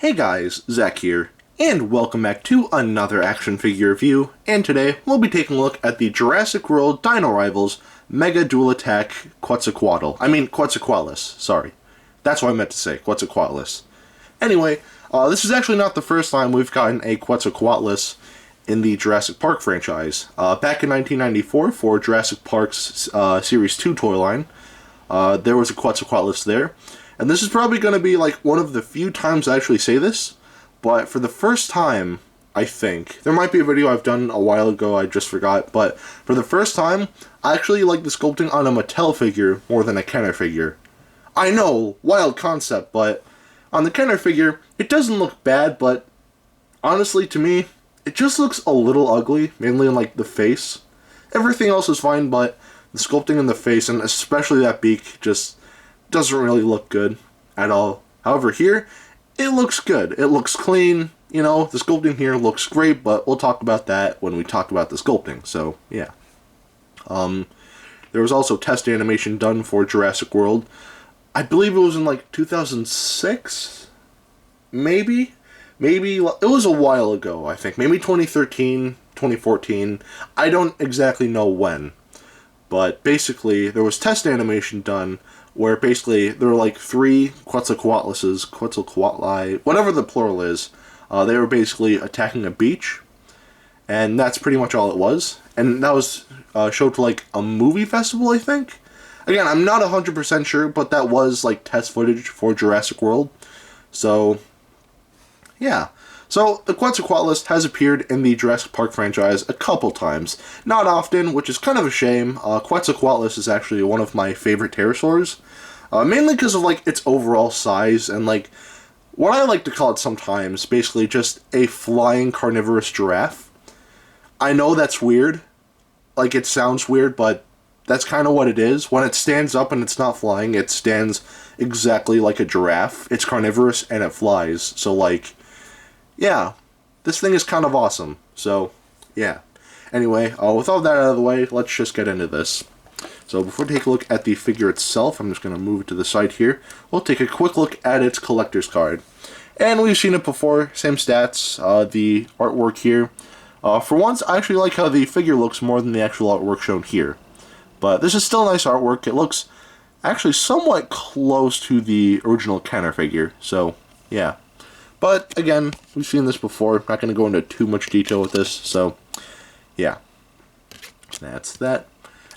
Hey guys, Zack here, and welcome back to another action figure review, and today we'll be taking a look at the Jurassic World Dino Rivals Mega Duel Attack Quetzalcoatlus, sorry. That's what I meant to say, Quetzalcoatlus. Anyway, this is actually not the first time we've gotten a Quetzalcoatlus in the Jurassic Park franchise. Back in 1994 for Jurassic Park's Series 2 toy line, there was a Quetzalcoatlus there. And this is probably going to be like one of the few times I actually say this, but for the first time, I think, there might be a video I've done a while ago, I just forgot, but for the first time, I actually like the sculpting on a Mattel figure more than a Kenner figure. I know, wild concept, but on the Kenner figure, it doesn't look bad, but honestly, to me, it just looks a little ugly, mainly in like the face. Everything else is fine, but the sculpting in the face, and especially that beak, just doesn't really look good at all. However, here, it looks good. It looks clean. You know, the sculpting here looks great, but we'll talk about that when we talk about the sculpting. So, yeah. There was also test animation done for Jurassic World. I believe it was in like 2006? Maybe? Maybe, it was a while ago, I think. Maybe 2013, 2014. I don't exactly know when. But basically, there was test animation done where basically there were like three Quetzalcoatli, whatever the plural is. They were basically attacking a beach, and that's pretty much all it was. And that was showed to like a movie festival, I think. Again, I'm not 100% sure, but that was like test footage for Jurassic World. So, yeah. So, the Quetzalcoatlus has appeared in the Jurassic Park franchise a couple times. Not often, which is kind of a shame. Quetzalcoatlus is actually one of my favorite pterosaurs. Mainly because of, like, its overall size and, like, what I like to call it sometimes, basically just a flying carnivorous giraffe. I know that's weird. Like, it sounds weird, but that's kind of what it is. When it stands up and it's not flying, it stands exactly like a giraffe. It's carnivorous and it flies. So, like, yeah, this thing is kind of awesome. So, yeah. Anyway, with all that out of the way, let's just get into this. So, before we take a look at the figure itself, I'm just going to move it to the side here. We'll take a quick look at its collector's card. And we've seen it before, same stats, the artwork here. For once, I actually like how the figure looks more than the actual artwork shown here. But this is still nice artwork. It looks actually somewhat close to the original Kenner figure. So, yeah. But, again, we've seen this before. I'm not going to go into too much detail with this, so, yeah. That's that.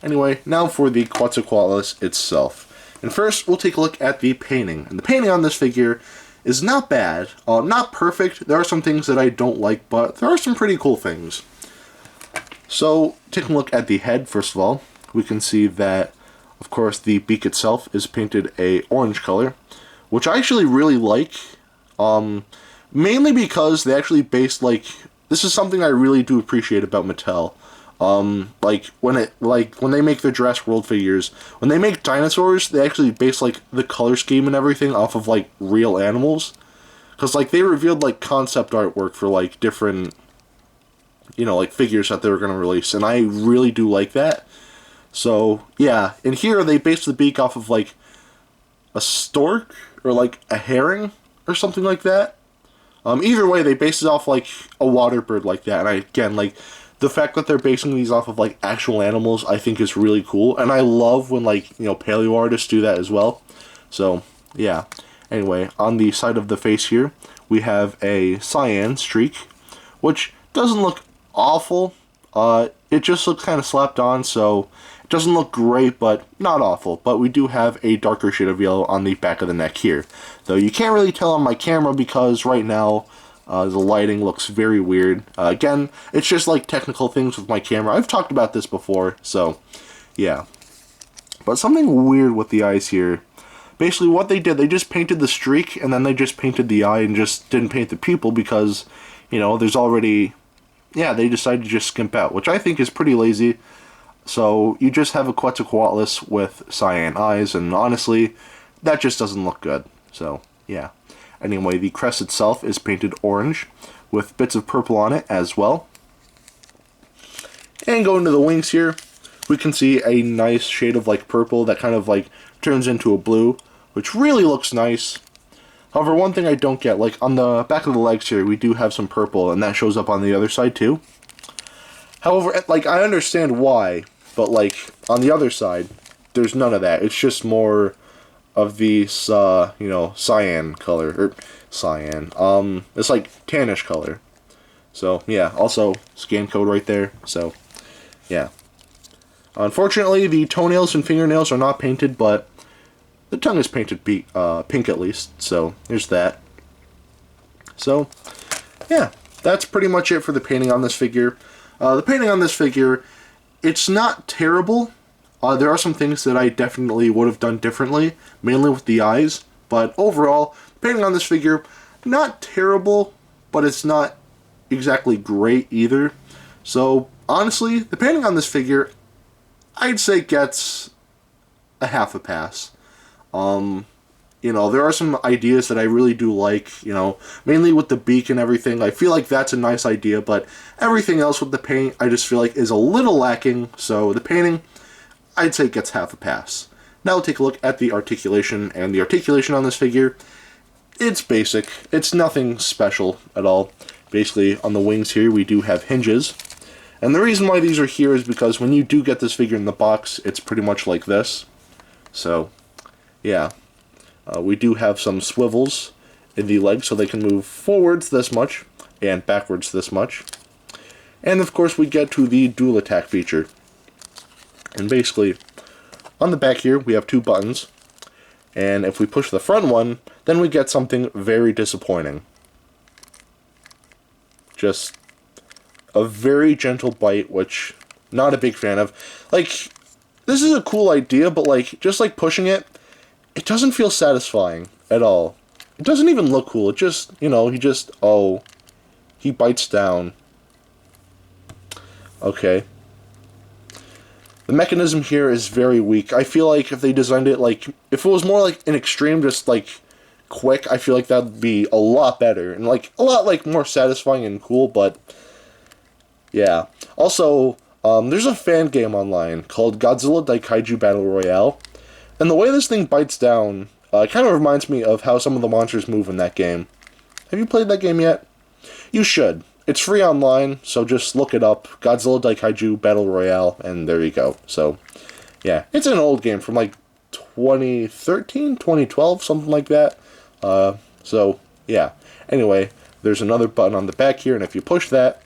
Anyway, now for the Quetzalcoatlus itself. And first, we'll take a look at the painting. And the painting on this figure is not bad. Not perfect. There are some things that I don't like, but there are some pretty cool things. So, taking a look at the head, first of all, we can see that, of course, the beak itself is painted a orange color, which I actually really like. Mainly because they actually based, like, this is something I really do appreciate about Mattel. Like, when they make their Jurassic World figures, when they make dinosaurs, they actually base, like, the color scheme and everything off of, like, real animals. Because, like, they revealed, like, concept artwork for, like, different, you know, like, figures that they were going to release, and I really do like that. So, yeah, and here they based the beak off of, like, a stork, or, like, a herring, or something like that. Either way, they base it off, like, a water bird like that. And again, like, the fact that they're basing these off of, like, actual animals, I think is really cool. And I love when, like, you know, paleo artists do that as well. So, yeah. Anyway, on the side of the face here, we have a cyan streak, which doesn't look awful. It just looks kind of slapped on, so it doesn't look great, but not awful. But we do have a darker shade of yellow on the back of the neck here. Though you can't really tell on my camera because right now the lighting looks very weird. Again, it's just like technical things with my camera. I've talked about this before, so yeah. But something weird with the eyes here. Basically what they did, they just painted the streak and then they just painted the eye and just didn't paint the pupil because, you know, there's already... Yeah, they decided to just skimp out, which I think is pretty lazy. So, you just have a Quetzalcoatlus with cyan eyes, and honestly, that just doesn't look good. So, yeah. Anyway, the crest itself is painted orange, with bits of purple on it as well. And going to the wings here, we can see a nice shade of, like, purple that kind of, like, turns into a blue, which really looks nice. However, one thing I don't get, like on the back of the legs here, we do have some purple, and that shows up on the other side too. However, like, I understand why, but like on the other side, there's none of that. It's just more of these, you know, cyan color, or cyan. It's like tannish color. So yeah, also scan code right there. So yeah. Unfortunately, the toenails and fingernails are not painted, but the tongue is painted pink at least. So there's that. So yeah, that's pretty much it for the painting on this figure. The painting on this figure, it's not terrible. There are some things that I definitely would have done differently, mainly with the eyes. But overall, the painting on this figure, not terrible, but it's not exactly great either. So honestly, the painting on this figure, I'd say gets a half a pass. You know, there are some ideas that I really do like, you know, mainly with the beak and everything. I feel like that's a nice idea, but everything else with the paint, I just feel like is a little lacking. So the painting, I'd say gets half a pass. Now we'll take a look at the articulation, and the articulation on this figure, it's basic. It's nothing special at all. Basically, on the wings here, we do have hinges. And the reason why these are here is because when you do get this figure in the box, it's pretty much like this. So, yeah. We do have some swivels in the legs so they can move forwards this much and backwards this much. And of course we get to the dual attack feature. And basically, on the back here we have two buttons. And if we push the front one, then we get something very disappointing. Just a very gentle bite, which not a big fan of. Like, this is a cool idea, but like, just like pushing it, it doesn't feel satisfying at all. It doesn't even look cool. It just, you know, he bites down. Okay. The mechanism here is very weak. I feel like if they designed it like, if it was more like an extreme, just like quick, I feel like that'd be a lot better and like a lot like more satisfying and cool, but yeah. Also, there's a fan game online called Godzilla Daikaiju Battle Royale. And the way this thing bites down kind of reminds me of how some of the monsters move in that game. Have you played that game yet? You should. It's free online, so just look it up. Godzilla Daikaiju Battle Royale, and there you go. So, yeah. It's an old game from like 2013, 2012, something like that. So, yeah. Anyway, there's another button on the back here, and if you push that,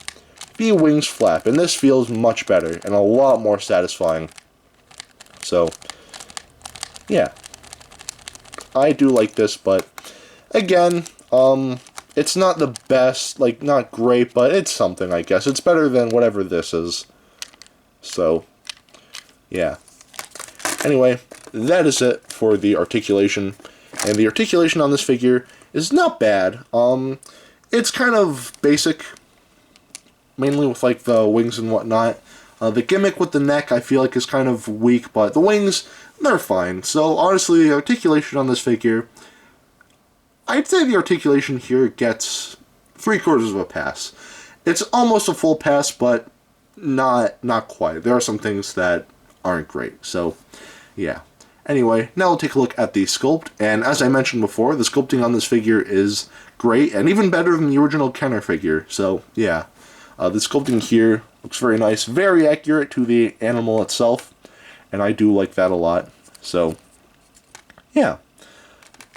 the wings flap. And this feels much better and a lot more satisfying. So, yeah, I do like this, but again, it's not the best, like, not great, but it's something, I guess. It's better than whatever this is. So, yeah. Anyway, that is it for the articulation, and the articulation on this figure is not bad. It's kind of basic, mainly with, like, the wings and whatnot. The gimmick with the neck, I feel like, is kind of weak, but the wings, they're fine. So, honestly, the articulation on this figure, I'd say the articulation here gets 3/4 of a pass. It's almost a full pass, but not quite. There are some things that aren't great. So, yeah. Anyway, now we'll take a look at the sculpt. And as I mentioned before, the sculpting on this figure is great, and even better than the original Kenner figure. So, yeah. The sculpting here looks very nice, very accurate to the animal itself, and I do like that a lot. So, yeah.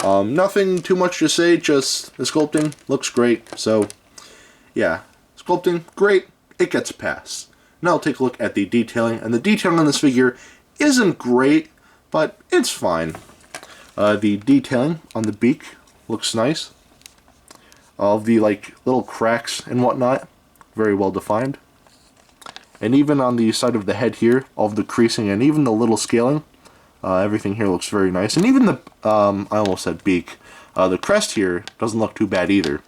Nothing too much to say, just the sculpting looks great. So, yeah. Sculpting, great. It gets a pass. Now I'll take a look at the detailing, and the detailing on this figure isn't great, but it's fine. The detailing on the beak looks nice. All the, like, little cracks and whatnot, very well defined. And even on the side of the head here, all of the creasing and even the little scaling, everything here looks very nice. And even the, I almost said beak, the crest here doesn't look too bad either.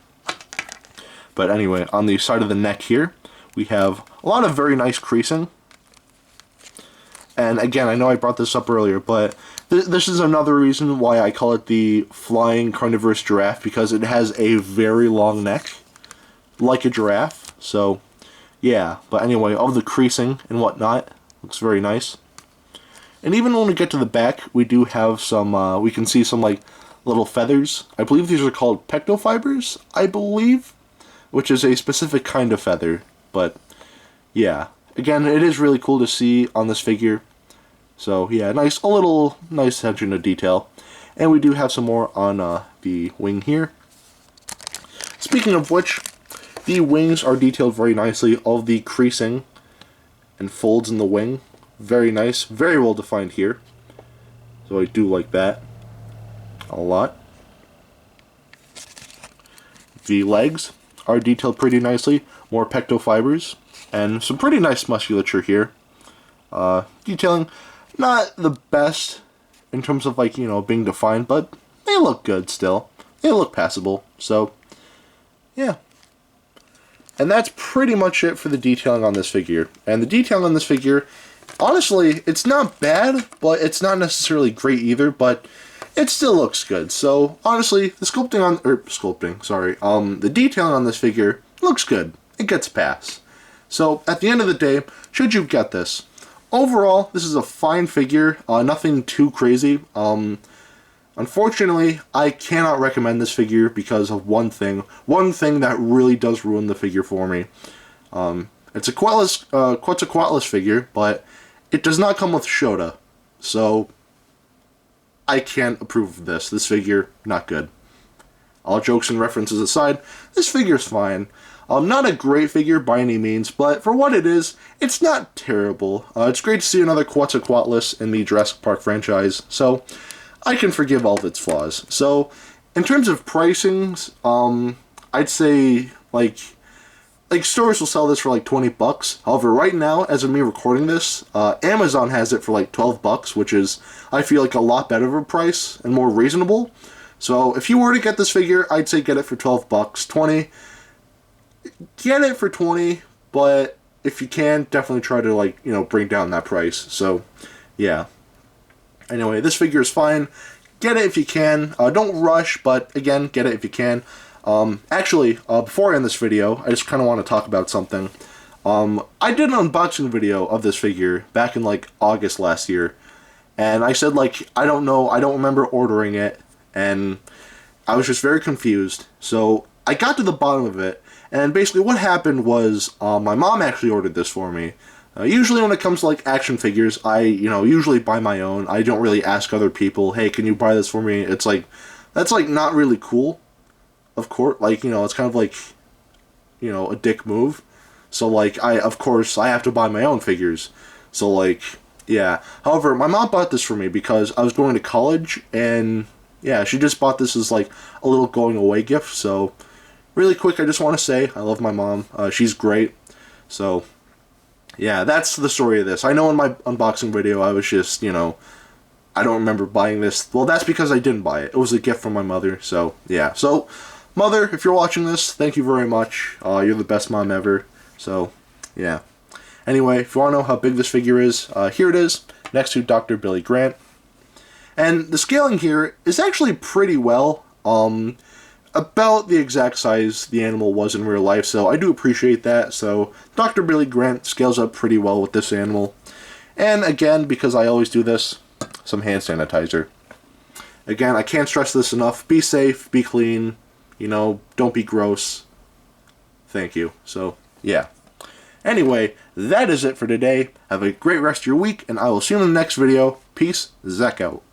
But anyway, on the side of the neck here, we have a lot of very nice creasing. And again, I know I brought this up earlier, but this is another reason why I call it the flying carnivorous giraffe, because it has a very long neck, like a giraffe. So, yeah. But anyway, all the creasing and whatnot looks very nice. And even when we get to the back, we do have some, we can see some, like, little feathers. I believe these are called pectofibers, I believe, which is a specific kind of feather. But yeah, again, it is really cool to see on this figure. So yeah, nice attention to detail. And we do have some more on the wing here. Speaking of which, the wings are detailed very nicely. All of the creasing and folds in the wing, very nice, very well defined here. So I do like that a lot. The legs are detailed pretty nicely, more pectofibers, and some pretty nice musculature here. Detailing, not the best in terms of, like, you know, being defined, but they look good still. They look passable, so yeah. And that's pretty much it for the detailing on this figure. And the detailing on this figure, honestly, it's not bad, but it's not necessarily great either, but it still looks good. So honestly, the the detailing on this figure looks good. It gets a pass. So at the end of the day, should you get this? Overall, this is a fine figure, nothing too crazy. Unfortunately, I cannot recommend this figure because of one thing that really does ruin the figure for me. It's a Quetzalcoatlus figure, but it does not come with Shota, so I can't approve of this. This figure, not good. All jokes and references aside, this figure's fine. Not a great figure by any means, but for what it is, it's not terrible. It's great to see another Quetzalcoatlus in the Jurassic Park franchise, so I can forgive all of its flaws. So, in terms of pricings, I'd say, like stores will sell this for like 20 bucks. However, right now, as of me recording this, Amazon has it for like 12 bucks, which is, I feel like, a lot better of a price and more reasonable. So, if you were to get this figure, I'd say get it for 12 bucks. 20, get it for 20, but if you can, definitely try to, like, you know, bring down that price. So, yeah. Anyway, this figure is fine. Get it if you can. Don't rush, but again, get it if you can. Actually, before I end this video, I just kind of want to talk about something. I did an unboxing video of this figure back in, like, August last year. And I said, like, I don't know, I don't remember ordering it. And I was just very confused. So I got to the bottom of it. And basically what happened was my mom actually ordered this for me. Usually when it comes to, like, action figures, I, you know, usually buy my own. I don't really ask other people, hey, can you buy this for me? It's like, that's, like, not really cool. Of course, like, you know, it's kind of like, you know, a dick move. So, like, of course, I have to buy my own figures. So, like, yeah. However, my mom bought this for me because I was going to college, and, yeah, she just bought this as, like, a little going-away gift. So, really quick, I just want to say, I love my mom. She's great. So, yeah, that's the story of this. I know in my unboxing video, I was just, you know, I don't remember buying this. Well, that's because I didn't buy it. It was a gift from my mother, so, yeah. So, Mother, if you're watching this, thank you very much. You're the best mom ever. So, yeah. Anyway, if you want to know how big this figure is, here it is, next to Dr. Billy Grant. And the scaling here is actually pretty well, about the exact size the animal was in real life, so I do appreciate that. So, Dr. Billy Grant scales up pretty well with this animal. And again, because I always do this, some hand sanitizer. Again, I can't stress this enough. Be safe, be clean, you know, don't be gross. Thank you. So, yeah. Anyway, that is it for today. Have a great rest of your week, and I will see you in the next video. Peace, Zack out.